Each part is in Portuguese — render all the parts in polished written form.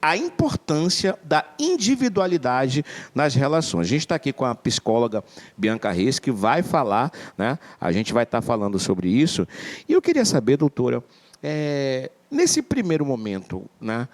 a importância da individualidade nas relações. A gente está aqui com a psicóloga Bianca Reis, que vai falar, né? A gente vai estar falando sobre isso. E eu queria saber, doutora, nesse primeiro momento, né,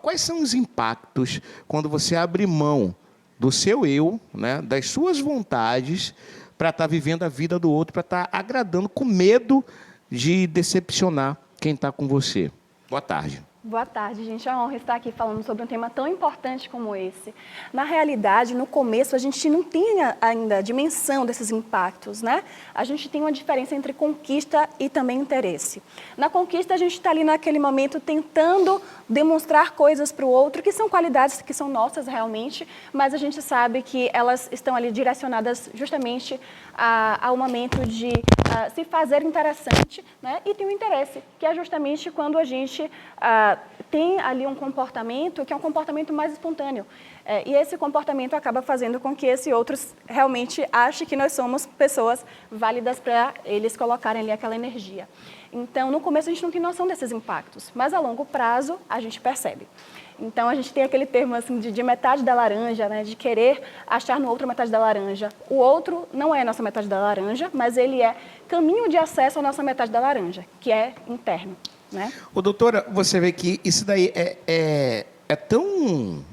quais são os impactos quando você abre mão do seu eu, né, das suas vontades, para estar vivendo a vida do outro, para estar agradando, com medo de decepcionar quem está com você? Boa tarde. Boa tarde, gente. É uma honra estar aqui falando sobre um tema tão importante como esse. Na realidade, no começo, a gente não tem ainda a dimensão desses impactos, né? A gente tem uma diferença entre conquista e também interesse. Na conquista, a gente está ali naquele momento tentando demonstrar coisas para o outro, que são qualidades que são nossas realmente, mas a gente sabe que elas estão ali direcionadas justamente ao momento de se fazer interessante, né? E tem um interesse, que é justamente quando a gente tem ali um comportamento que é um comportamento mais espontâneo. E esse comportamento acaba fazendo com que esse outros realmente ache que nós somos pessoas válidas para eles colocarem ali aquela energia. Então, no começo a gente não tem noção desses impactos, mas a longo prazo a gente percebe. Então, a gente tem aquele termo assim de metade da laranja, né, de querer achar no outro metade da laranja. O outro não é a nossa metade da laranja, mas ele é caminho de acesso à nossa metade da laranja, que é interno. Né? Ô, doutora, você vê que isso daí é tão...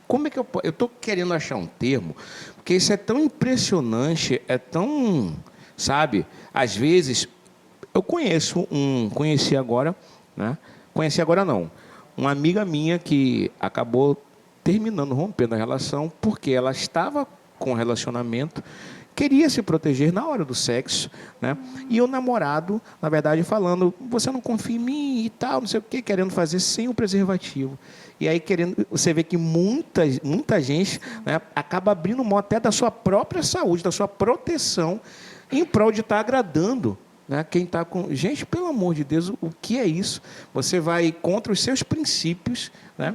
Como é que eu estou querendo achar um termo? Porque isso é tão impressionante, é tão... Sabe? Às vezes, eu conheci agora, né? Conheci agora não. Uma amiga minha que acabou terminando, rompendo a relação, porque ela estava com um relacionamento, queria se proteger na hora do sexo, né? E o namorado, na verdade, falando, você não confia em mim e tal, não sei o quê, querendo fazer sem o preservativo. E aí, você vê que muita gente, né, acaba abrindo mão até da sua própria saúde, da sua proteção, em prol de estar agradando, né, quem está com... Gente, pelo amor de Deus, o que é isso? Você vai contra os seus princípios, né?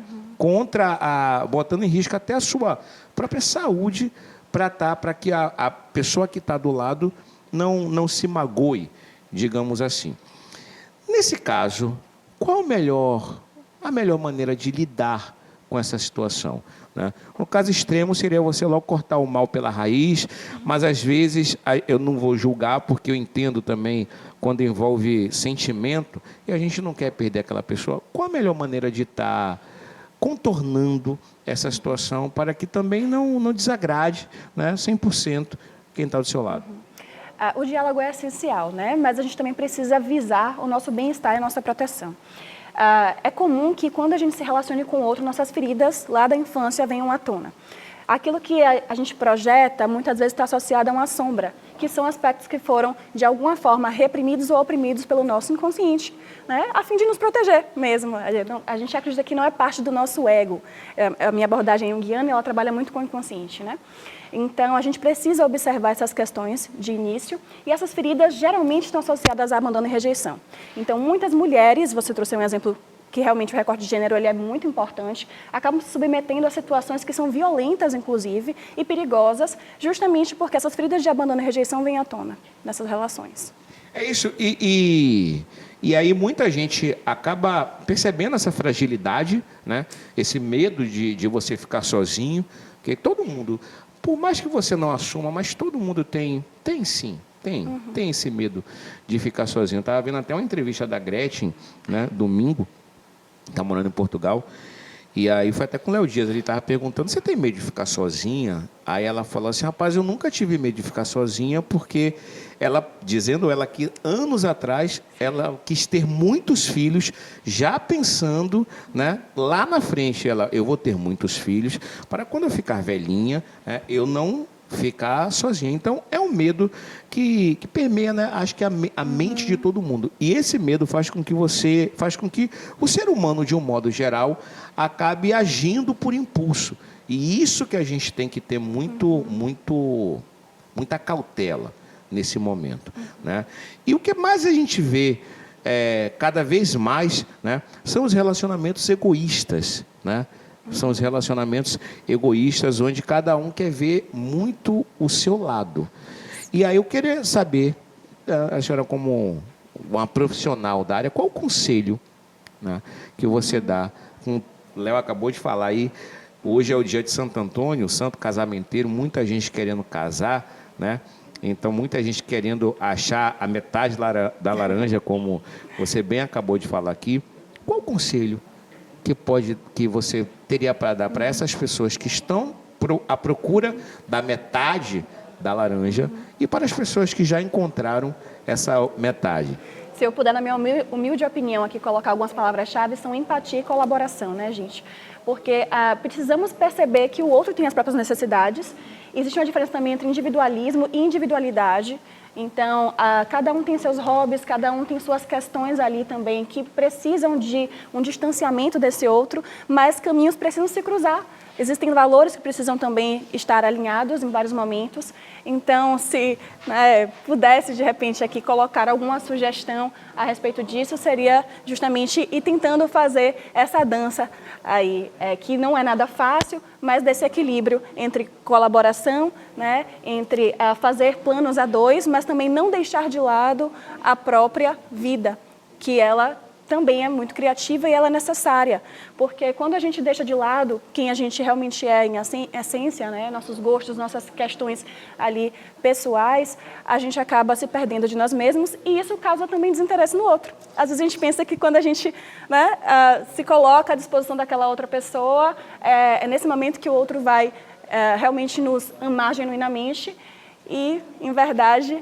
Botando em risco até a sua própria saúde, para que a pessoa que está do lado não se magoe, digamos assim. Nesse caso, qual a melhor maneira de lidar com essa situação? Né? No caso extremo, seria você logo cortar o mal pela raiz, mas às vezes eu não vou julgar, porque eu entendo também quando envolve sentimento, e a gente não quer perder aquela pessoa. Qual a melhor maneira de estar contornando essa situação para que também não desagrade, né, 100% quem está do seu lado? O diálogo é essencial, né? Mas a gente também precisa visar o nosso bem-estar e a nossa proteção. É comum que quando a gente se relacione com o outro, nossas feridas lá da infância venham à tona. Aquilo que a gente projeta muitas vezes está associado a uma sombra, que são aspectos que foram, de alguma forma, reprimidos ou oprimidos pelo nosso inconsciente, né, a fim de nos proteger mesmo. A gente acredita que não é parte do nosso ego. A minha abordagem junguiana, ela trabalha muito com o inconsciente, né? Então, a gente precisa observar essas questões de início, e essas feridas geralmente estão associadas a abandono e rejeição. Então, muitas mulheres, você trouxe um exemplo que realmente o recorte de gênero ele é muito importante, acabam se submetendo a situações que são violentas, inclusive, e perigosas, justamente porque essas feridas de abandono e rejeição vêm à tona nessas relações. É isso, e aí muita gente acaba percebendo essa fragilidade, né? Esse medo de você ficar sozinho, porque todo mundo, por mais que você não assuma, mas todo mundo tem sim, tem esse medo de ficar sozinho. Eu estava vendo até uma entrevista da Gretchen, né, domingo, está morando em Portugal, e aí foi até com o Léo Dias, ele estava perguntando, você tem medo de ficar sozinha? Aí ela falou assim, rapaz, eu nunca tive medo de ficar sozinha, porque dizendo ela que anos atrás, ela quis ter muitos filhos, já pensando, né, lá na frente, eu vou ter muitos filhos, para quando eu ficar velhinha, eu não ficar sozinha. Então, é um medo que permeia, né, acho que a mente de todo mundo. E esse medo faz com que o ser humano, de um modo geral, acabe agindo por impulso. E isso que a gente tem que ter muita cautela nesse momento, né? E o que mais a gente vê cada vez mais, né, são os relacionamentos egoístas, né? São os relacionamentos egoístas, onde cada um quer ver muito o seu lado. E aí eu queria saber, a senhora como uma profissional da área, qual o conselho, né, que você dá como o Léo acabou de falar aí, hoje é o dia de Santo Antônio, o santo casamenteiro, muita gente querendo casar, né? Então, muita gente querendo achar a metade da laranja, como você bem acabou de falar aqui. Qual o conselho que você teria para dar para essas pessoas que estão à procura da metade da laranja e para as pessoas que já encontraram essa metade? Se eu puder, na minha humilde opinião aqui, colocar algumas palavras-chave, são empatia e colaboração, né, gente? Porque precisamos perceber que o outro tem as próprias necessidades. Existe uma diferença também entre individualismo e individualidade. Então, cada um tem seus hobbies, cada um tem suas questões ali também que precisam de um distanciamento desse outro, mas caminhos precisam se cruzar. Existem valores que precisam também estar alinhados em vários momentos. Então, se pudesse, de repente, aqui colocar alguma sugestão a respeito disso, seria justamente ir tentando fazer essa dança aí, que não é nada fácil, mas desse equilíbrio entre colaboração, né, entre fazer planos a dois, mas também não deixar de lado a própria vida, que ela também é muito criativa e ela é necessária, porque quando a gente deixa de lado quem a gente realmente é em essência, né, nossos gostos, nossas questões ali pessoais, a gente acaba se perdendo de nós mesmos e isso causa também desinteresse no outro. Às vezes a gente pensa que quando a gente se coloca à disposição daquela outra pessoa, é nesse momento que o outro vai realmente nos amar genuinamente e, em verdade,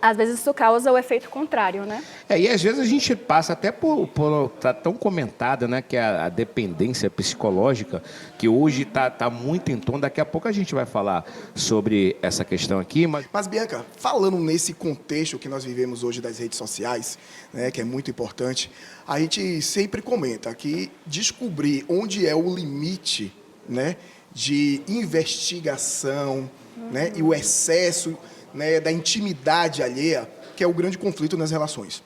às vezes isso causa o efeito contrário, né? E às vezes a gente passa até tá tão comentada, né, que é a dependência psicológica, que hoje tá muito em tom. Daqui a pouco a gente vai falar sobre essa questão aqui. Mas Bianca, falando nesse contexto que nós vivemos hoje das redes sociais, né, que é muito importante, a gente sempre comenta que descobrir onde é o limite, né, de investigação, né, e o excesso, né, da intimidade alheia, que é o grande conflito nas relações.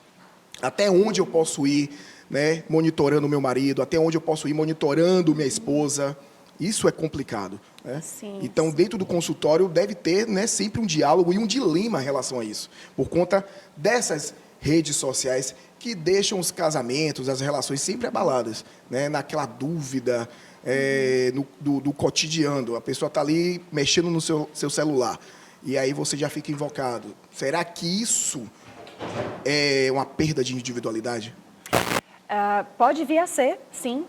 Até onde eu posso ir, né, monitorando o meu marido, até onde eu posso ir monitorando minha esposa, isso é complicado, né? Sim. Então, dentro do consultório, deve ter, né, sempre um diálogo e um dilema em relação a isso, por conta dessas redes sociais que deixam os casamentos, as relações sempre abaladas, né, naquela dúvida do cotidiano. A pessoa está ali mexendo no seu celular. E aí você já fica invocado. Será que isso é uma perda de individualidade? Pode vir a ser, sim.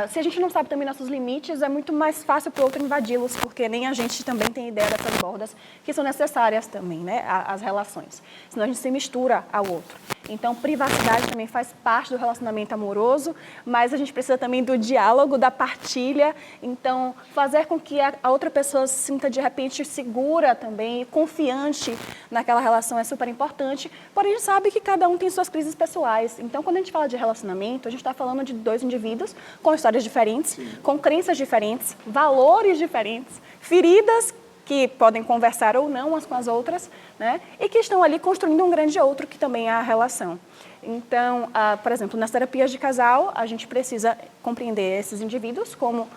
Se a gente não sabe também nossos limites, é muito mais fácil para o outro invadi-los, porque nem a gente também tem ideia dessas bordas que são necessárias também, né, às relações. Senão a gente se mistura ao outro. Então, privacidade também faz parte do relacionamento amoroso, mas a gente precisa também do diálogo, da partilha. Então, fazer com que a outra pessoa se sinta, de repente, segura também, confiante naquela relação é super importante. Porém, a gente sabe que cada um tem suas crises pessoais. Então, quando a gente fala de relacionamento, a gente está falando de dois indivíduos com histórias diferentes, sim, com crenças diferentes, valores diferentes, feridas que podem conversar ou não umas com as outras, né? E que estão ali construindo um grande outro, que também é a relação. Então, por exemplo, nas terapias de casal, a gente precisa compreender esses indivíduos como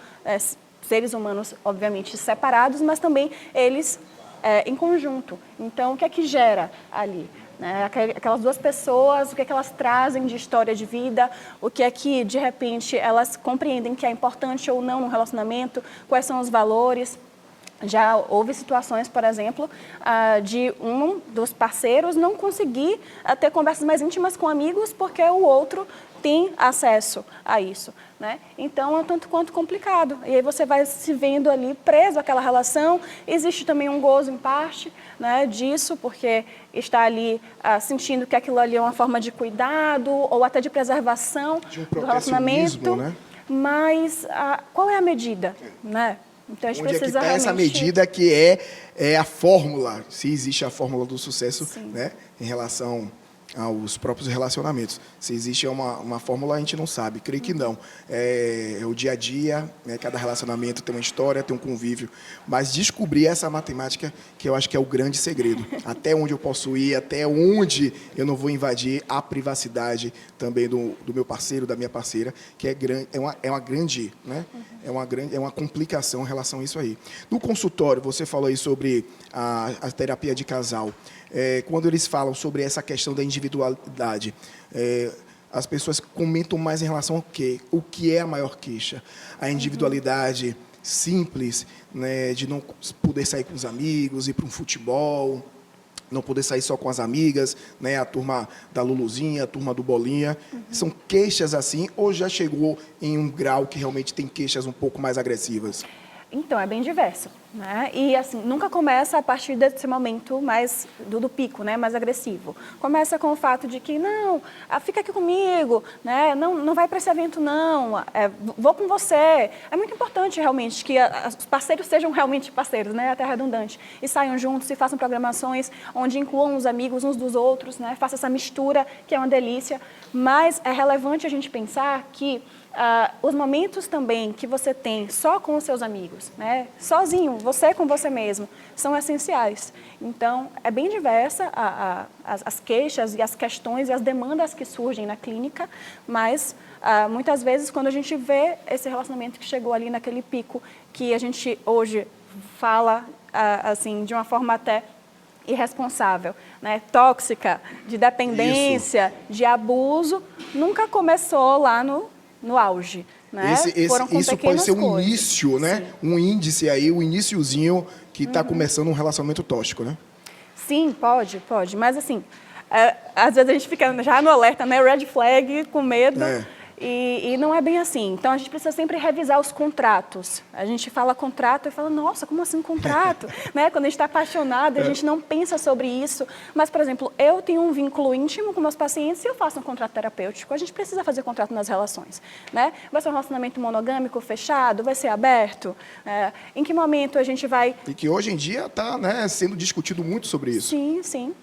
seres humanos, obviamente, separados, mas também eles em conjunto. Então, o que é que gera ali? Aquelas duas pessoas, o que é que elas trazem de história de vida, o que é que, de repente, elas compreendem que é importante ou não no relacionamento, quais são os valores. Já houve situações, por exemplo, de um dos parceiros não conseguir ter conversas mais íntimas com amigos porque o outro tem acesso a isso, né? Então, é tanto quanto complicado. E aí você vai se vendo ali preso àquela relação. Existe também um gozo em parte, né, disso, porque está ali sentindo que aquilo ali é uma forma de cuidado ou até de preservação de um do relacionamento. né? Mas qual é a medida, né? Então, a gente onde precisa é que está essa medida que é a fórmula, se existe a fórmula do sucesso, né, em relação aos próprios relacionamentos. Se existe uma fórmula, a gente não sabe, creio que não. É o dia a dia, né, cada relacionamento tem uma história, tem um convívio, mas descobrir essa matemática que eu acho que é o grande segredo. Até onde eu posso ir, até onde eu não vou invadir a privacidade também do meu parceiro, da minha parceira, que é uma grande, né? É uma complicação em relação a isso aí. No consultório, você falou aí sobre a terapia de casal. Quando eles falam sobre essa questão da individualidade, as pessoas comentam mais em relação ao quê? O que é a maior queixa? A individualidade simples, né, de não poder sair com os amigos, ir para um futebol, não poder sair só com as amigas, né, a turma da Luluzinha, a turma do Bolinha. São queixas assim, ou já chegou em um grau que realmente tem queixas um pouco mais agressivas? Então, é bem diverso, né? E, assim, nunca começa a partir desse momento mais do pico, né? Mais agressivo. Começa com o fato de que, não, fica aqui comigo, né? Não vai para esse evento, não. Vou com você. É muito importante, realmente, que os parceiros sejam realmente parceiros, né? Até redundante. E saiam juntos e façam programações onde incluam os amigos uns dos outros, né? Faça essa mistura, que é uma delícia. Mas é relevante a gente pensar que os momentos também que você tem só com os seus amigos, né? Sozinho, você com você mesmo, são essenciais. Então, é bem diversa as queixas e as questões e as demandas que surgem na clínica, mas muitas vezes quando a gente vê esse relacionamento que chegou ali naquele pico, que a gente hoje fala assim de uma forma até irresponsável, né? Tóxica, de dependência, de abuso, nunca começou lá no auge, né? Isso pode ser um coisas. início, né? Sim. Um índice aí, um iniciozinho que está começando um relacionamento tóxico, né? Sim, pode. Mas assim, às vezes a gente fica já no alerta, né? Red flag, com medo. E não é bem assim. Então, a gente precisa sempre revisar os contratos. A gente fala contrato e fala, nossa, como assim contrato? Né? Quando a gente está apaixonado, a gente não pensa sobre isso. Mas, por exemplo, eu tenho um vínculo íntimo com meus pacientes e eu faço um contrato terapêutico. A gente precisa fazer contrato nas relações. Né? Vai ser um relacionamento monogâmico, fechado? Vai ser aberto? Em que momento a gente vai... E que hoje em dia está, né, sendo discutido muito sobre isso. Sim.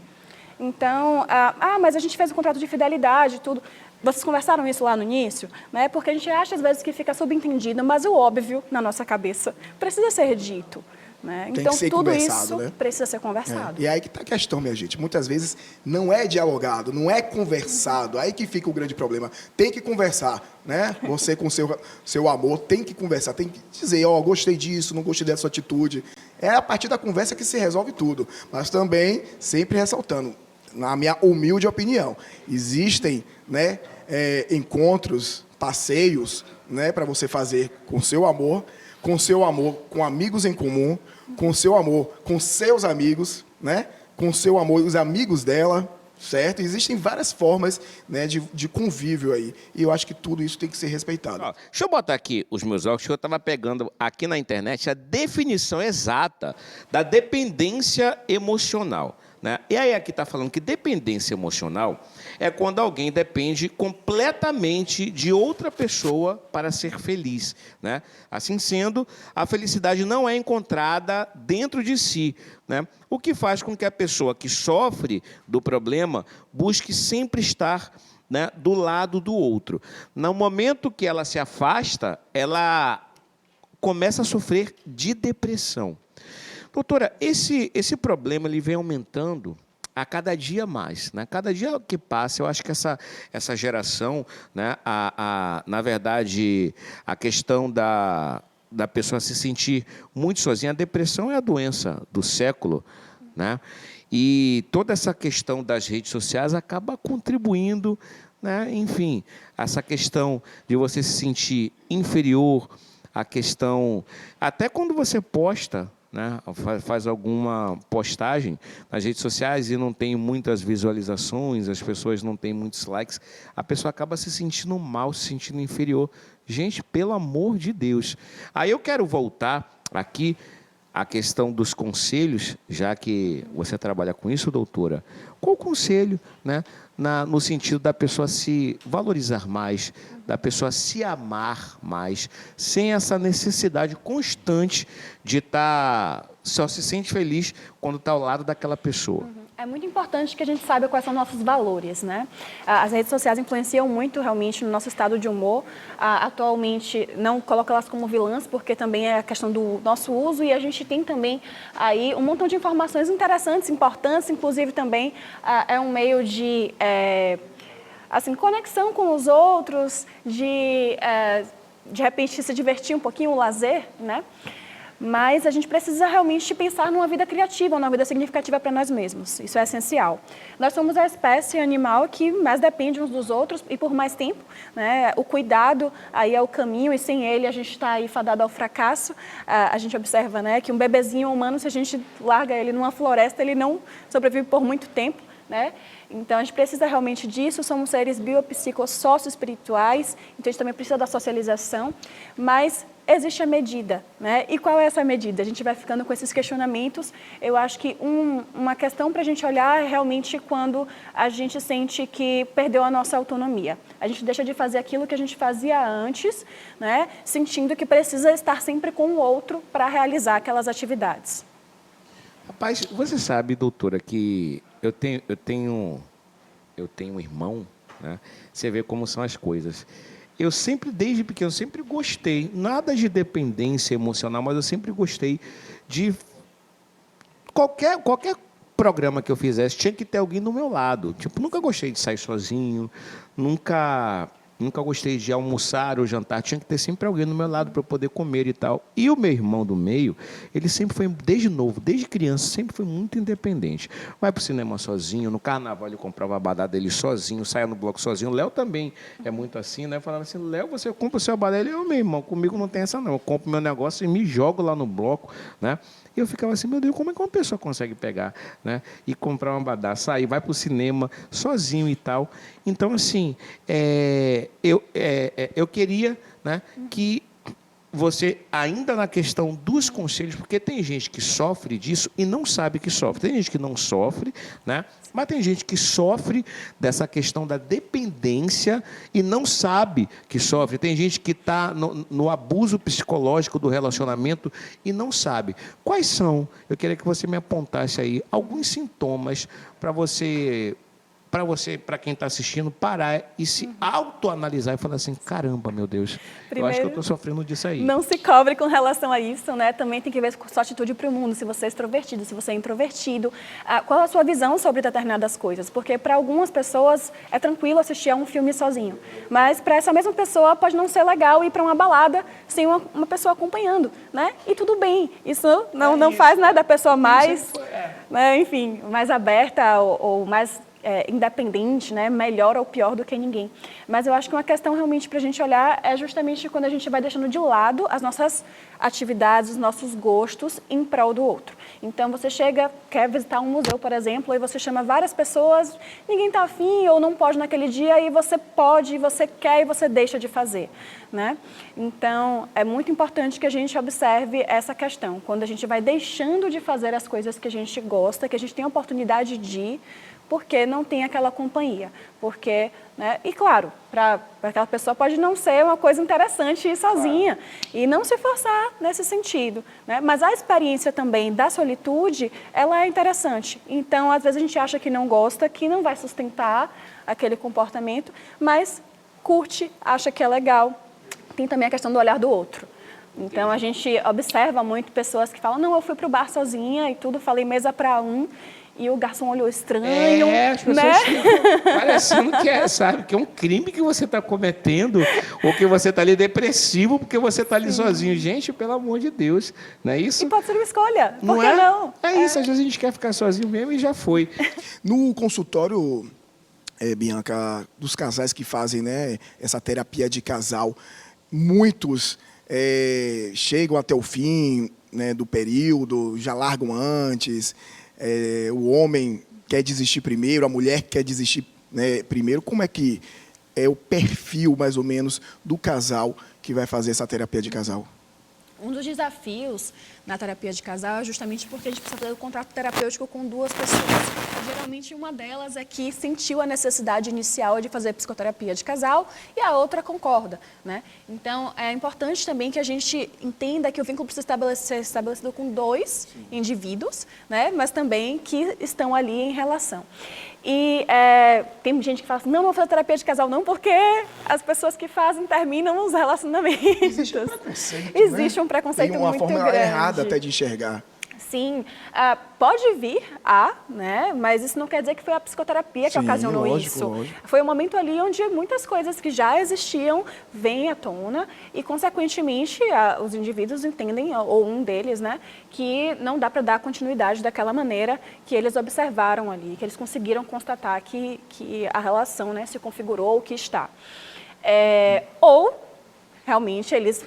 Então, mas a gente fez um contrato de fidelidade e tudo. Vocês conversaram isso lá no início, né? Porque a gente acha às vezes que fica subentendido, mas o óbvio na nossa cabeça precisa ser dito. Né? Tem então, que ser tudo conversado, isso né? precisa ser conversado. E aí que está a questão, minha gente. Muitas vezes não é dialogado, não é conversado. Aí que fica o grande problema. Tem que conversar, né? Você com seu amor tem que conversar, tem que dizer, gostei disso, não gostei dessa atitude. É a partir da conversa que se resolve tudo. Mas também, sempre ressaltando, na minha humilde opinião, existem, né, encontros, passeios, né, para você fazer com seu amor, com amigos em comum, com seu amor, com seus amigos, né, com seu amor e os amigos dela, certo? Existem várias formas, né, de convívio aí. E eu acho que tudo isso tem que ser respeitado. Deixa eu botar aqui os meus óculos, que eu estava pegando aqui na internet a definição exata da dependência emocional. Né? E aí aqui está falando que dependência emocional é quando alguém depende completamente de outra pessoa para ser feliz. Né? Assim sendo, a felicidade não é encontrada dentro de si. Né? O que faz com que a pessoa que sofre do problema busque sempre estar, né, do lado do outro. No momento que ela se afasta, ela começa a sofrer de depressão. Doutora, esse problema ele vem aumentando a cada dia mais. Né? Cada dia que passa, eu acho que essa geração, né, na verdade, a questão da pessoa se sentir muito sozinha, a depressão é a doença do século. Né? E toda essa questão das redes sociais acaba contribuindo, né? Enfim, essa questão de você se sentir inferior, a questão... Até quando você posta... Né, faz alguma postagem nas redes sociais e não tem muitas visualizações, as pessoas não têm muitos likes, a pessoa acaba se sentindo mal, se sentindo inferior. Gente, pelo amor de Deus. Aí eu quero voltar aqui à questão dos conselhos, já que você trabalha com isso, doutora. Qual o conselho, né, no sentido da pessoa se valorizar mais, da pessoa se amar mais, sem essa necessidade constante de só se sente feliz quando está ao lado daquela pessoa? É muito importante que a gente saiba quais são nossos valores, né? As redes sociais influenciam muito realmente no nosso estado de humor. Atualmente, não coloco elas como vilãs, porque também é a questão do nosso uso e a gente tem também aí um montão de informações interessantes, importantes, inclusive também é um meio de assim, conexão com os outros, de repente se divertir um pouquinho, o lazer, né? Mas a gente precisa realmente pensar numa vida criativa, numa vida significativa para nós mesmos. Isso é essencial. Nós somos a espécie animal que mais depende uns dos outros e por mais tempo, né? O cuidado aí é o caminho e sem ele a gente está aí fadado ao fracasso. A gente observa, né, que um bebezinho humano, se a gente larga ele numa floresta, ele não sobrevive por muito tempo, né? Então, a gente precisa realmente disso, somos seres biopsicossocioespirituais, então a gente também precisa da socialização, mas existe a medida, né? E qual é essa medida? A gente vai ficando com esses questionamentos. Eu acho que uma questão para a gente olhar é realmente quando a gente sente que perdeu a nossa autonomia. A gente deixa de fazer aquilo que a gente fazia antes, né? Sentindo que precisa estar sempre com o outro para realizar aquelas atividades. Rapaz, você sabe, doutora, que eu tenho um irmão, né? Você vê como são as coisas. Eu sempre, desde pequeno, sempre gostei, nada de dependência emocional, mas eu sempre gostei de qualquer programa que eu fizesse, tinha que ter alguém do meu lado. Tipo, nunca gostei de sair sozinho, nunca gostei de almoçar ou jantar, tinha que ter sempre alguém do meu lado para eu poder comer e tal. E o meu irmão do meio, ele sempre foi, desde novo, desde criança, sempre foi muito independente. Vai para o cinema sozinho, no carnaval ele comprava a abadá dele sozinho, saia no bloco sozinho. O Léo também é muito assim, né? Falava assim, Léo, você compra o seu abadá? Ele, meu irmão, comigo não tem essa não. Eu compro meu negócio e me jogo lá no bloco, né? E eu ficava assim, meu Deus, como é que uma pessoa consegue pegar, né, e comprar uma abadá, sair, vai para o cinema sozinho e tal. Então, assim, eu queria, né, que você, ainda na questão dos conselhos, porque tem gente que sofre disso e não sabe que sofre. Tem gente que não sofre, né? Mas tem gente que sofre dessa questão da dependência e não sabe que sofre. Tem gente que está no abuso psicológico do relacionamento e não sabe. Quais são, eu queria que você me apontasse aí, alguns sintomas para quem está assistindo, parar e se autoanalisar e falar assim, caramba, meu Deus, eu acho que eu estou sofrendo disso aí. Não se cobre com relação a isso, né? Também tem que ver com sua atitude para o mundo, se você é extrovertido, se você é introvertido, qual a sua visão sobre determinadas coisas, porque para algumas pessoas é tranquilo assistir a um filme sozinho, mas para essa mesma pessoa pode não ser legal ir para uma balada sem uma pessoa acompanhando, né? E tudo bem, isso não faz, né, da pessoa mais, né, enfim, mais aberta ou mais independente, né, melhor ou pior do que ninguém. Mas eu acho que uma questão realmente para a gente olhar é justamente quando a gente vai deixando de lado as nossas atividades, os nossos gostos em prol do outro. Então, você chega, quer visitar um museu, por exemplo, e você chama várias pessoas, ninguém está afim ou não pode naquele dia, e você pode, você quer e você deixa de fazer, né? Então, é muito importante que a gente observe essa questão. Quando a gente vai deixando de fazer as coisas que a gente gosta, que a gente tem a oportunidade de ir, porque não tem aquela companhia. Porque, né, e claro, para aquela pessoa pode não ser uma coisa interessante ir sozinha, e não se forçar nesse sentido, né? Mas a experiência também da solitude, ela é interessante. Então, às vezes a gente acha que não gosta, que não vai sustentar aquele comportamento, mas curte, acha que é legal. Tem também a questão do olhar do outro. Então, a gente observa muito pessoas que falam, não, eu fui para o bar sozinha e tudo, falei mesa para um, e o garçom olhou estranho, as pessoas né? ficam parecendo que sabe, que é um crime que você está cometendo, ou que você está ali depressivo porque você está ali sozinho. Gente, pelo amor de Deus, não é isso? E pode ser uma escolha, por que é? não? É isso, às vezes a gente quer ficar sozinho mesmo e já foi. No consultório, Bianca, dos casais que fazem, né, essa terapia de casal, muitos chegam até o fim, né, do período, já largam antes. O homem quer desistir primeiro, a mulher quer desistir, né, primeiro. Como é que é o perfil, mais ou menos, do casal que vai fazer essa terapia de casal? Um dos desafios na terapia de casal é justamente porque a gente precisa ter um contrato terapêutico com duas pessoas. Geralmente, uma delas é que sentiu a necessidade inicial de fazer psicoterapia de casal e a outra concorda, né? Então, é importante também que a gente entenda que o vínculo precisa ser estabelecido com dois indivíduos, né? Mas também que estão ali em relação. E tem gente que fala assim, não vou fazer terapia de casal não, porque as pessoas que fazem terminam os relacionamentos. Existe um preconceito, Existe um preconceito muito grande. Tem uma forma grande. errada até de enxergar. Sim, pode vir né? Mas isso não quer dizer que foi a psicoterapia que ocasionou lógico, isso. lógico. Foi um momento ali onde muitas coisas que já existiam vêm à tona e, consequentemente, os indivíduos entendem, ou um deles, né, que não dá para dar continuidade daquela maneira que eles observaram ali, que eles conseguiram constatar que a relação, né, se configurou, o que está. Ou, realmente, eles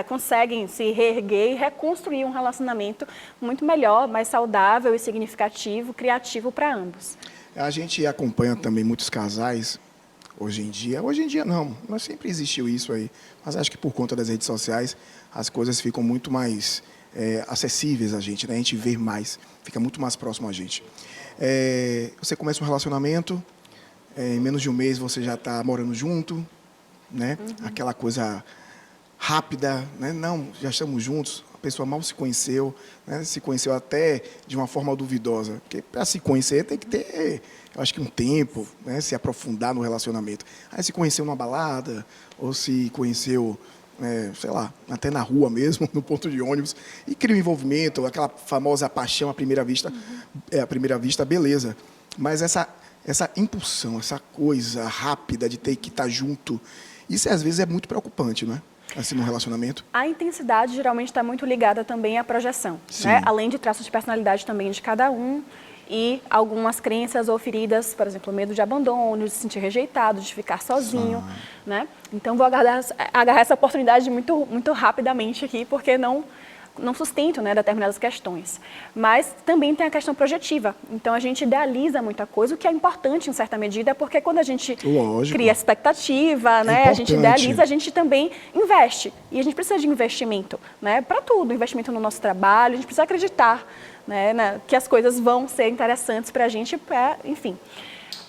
conseguem se reerguer e reconstruir um relacionamento muito melhor, mais saudável e significativo, criativo para ambos. A gente acompanha também muitos casais hoje em dia não, mas sempre existiu isso aí, mas acho que por conta das redes sociais as coisas ficam muito mais acessíveis a gente, né? A gente vê mais, fica muito mais próximo a gente. Você começa um relacionamento, em menos de um mês você já está morando junto, né? Aquela coisa rápida, né? Não, já estamos juntos, a pessoa mal se conheceu, né? Se conheceu até de uma forma duvidosa, porque para se conhecer tem que ter, eu acho que um tempo, né? Se aprofundar no relacionamento. Aí se conheceu numa balada, ou se conheceu, sei lá, até na rua mesmo, no ponto de ônibus, e cria um envolvimento, aquela famosa paixão à primeira vista, à primeira vista, beleza. Mas essa impulsão, essa coisa rápida de ter que estar junto, isso às vezes é muito preocupante, não é? Assim, no relacionamento? A intensidade geralmente está muito ligada também à projeção, né? Além de traços de personalidade também de cada um e algumas crenças ou feridas, por exemplo, medo de abandono, de se sentir rejeitado, de ficar sozinho, né? Então, vou agarrar essa oportunidade muito, muito rapidamente aqui, porque não sustento, né, determinadas questões. Mas também tem a questão projetiva. Então, a gente idealiza muita coisa, o que é importante em certa medida, porque quando a gente cria expectativa, né, a gente idealiza, a gente também investe. E a gente precisa de investimento, né, para tudo. Investimento no nosso trabalho, a gente precisa acreditar, né, que as coisas vão ser interessantes para a gente, enfim.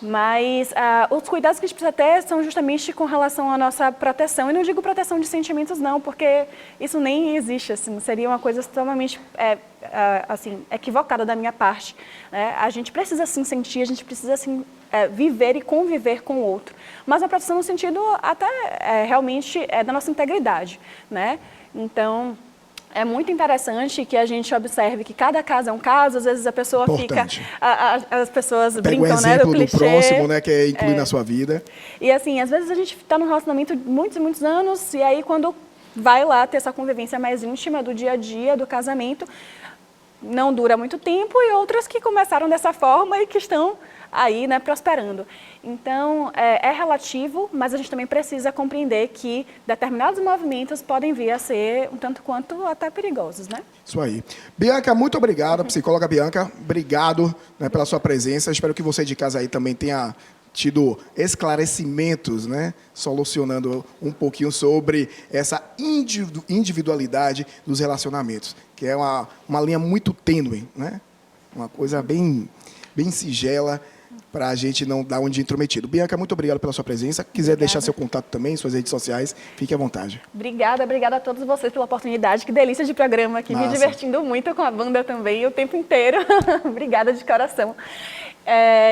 Mas os cuidados que a gente precisa ter são justamente com relação à nossa proteção. E não digo proteção de sentimentos, não, porque isso nem existe. Assim, seria uma coisa extremamente assim, equivocada da minha parte. Né? A gente precisa, sim, sentir, a gente precisa, sim, viver e conviver com o outro. Mas a proteção no sentido até realmente da nossa integridade. Né? Então, é muito interessante que a gente observe que cada caso é um caso, às vezes a pessoa Importante. as pessoas Pega brincam, um né, do exemplo clichê. do próximo, né, que é incluir na sua vida. E assim, às vezes a gente está num relacionamento de muitos e muitos anos, e aí quando vai lá ter essa convivência mais íntima do dia a dia, do casamento, não dura muito tempo, e outras que começaram dessa forma e que estão aí, né, prosperando. Então, é relativo, mas a gente também precisa compreender que determinados movimentos podem vir a ser um tanto quanto até perigosos, né? Isso aí. Bianca, muito obrigado, psicóloga Bianca, obrigado, né, pela sua presença. Espero que você de casa aí também tenha tido esclarecimentos, né, solucionando um pouquinho sobre essa individualidade dos relacionamentos, que é uma linha muito tênue, né? Uma coisa bem singela, para a gente não dar um dia intrometido. Bianca, muito obrigado pela sua presença. Quiser deixar seu contato também, suas redes sociais, fique à vontade. Obrigada a todos vocês pela oportunidade. Que delícia de programa aqui, me divertindo muito com a banda também, o tempo inteiro. Obrigada de coração.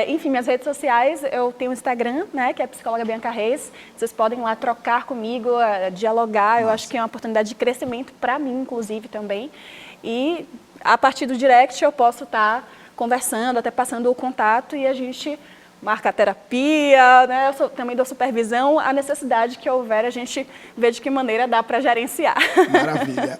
Enfim, minhas redes sociais, eu tenho o Instagram, né, que é Psicóloga Bianca Reis. Vocês podem lá trocar comigo, dialogar. Eu acho que é uma oportunidade de crescimento para mim, inclusive, também. E a partir do direct eu posso estar conversando, até passando o contato, e a gente marca a terapia, né? Eu também dou supervisão, a necessidade que houver, a gente vê de que maneira dá para gerenciar. Maravilha.